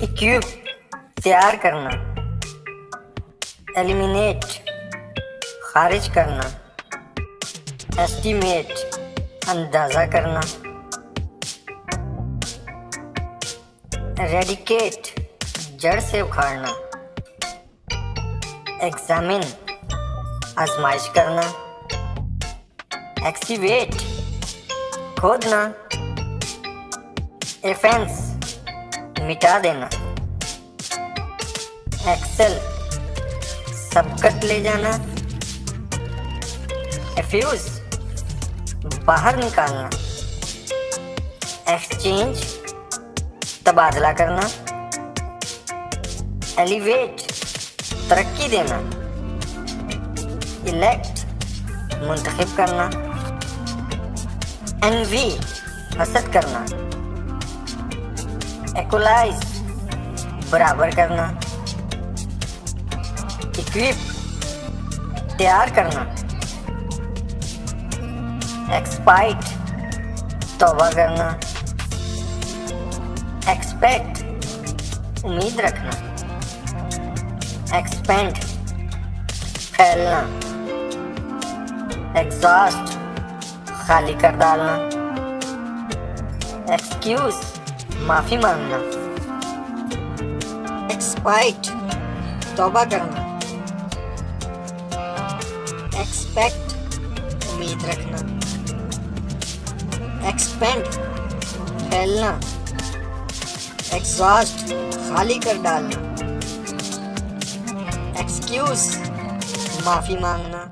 Equip तैयार करना, eliminate खारिज करना, एस्टीमेट अंदाज़ा करना, रेडिकेट जड़ से उखाड़ना, एग्जामिन आजमाइश करना, एक्सीवेट खोदना, एफेंस मिटा देना, एक्सेल सबकट ले जाना, एफ्यूज बाहर निकालना, एक्सचेंज तबादला करना, एलिवेट तरक्की देना, इलेक्ट मुंतखब करना, एनवी हसद करना, इक्वलाइज बराबर करना, इक्विप तैयार करना, एक्सपाइट तौबा करना, एक्सपेक्ट उम्मीद रखना, एक्सपेंड फैलना, एग्जॉस्ट खाली कर डालना, एक्सक्यूज माफी मांगना, एक्सपाइट तौबा करना, एक्सपेक्ट उम्मीद रखना, एक्सपेंड फैलना, एग्जॉस्ट खाली कर डालना, एक्सक्यूज माफी मांगना।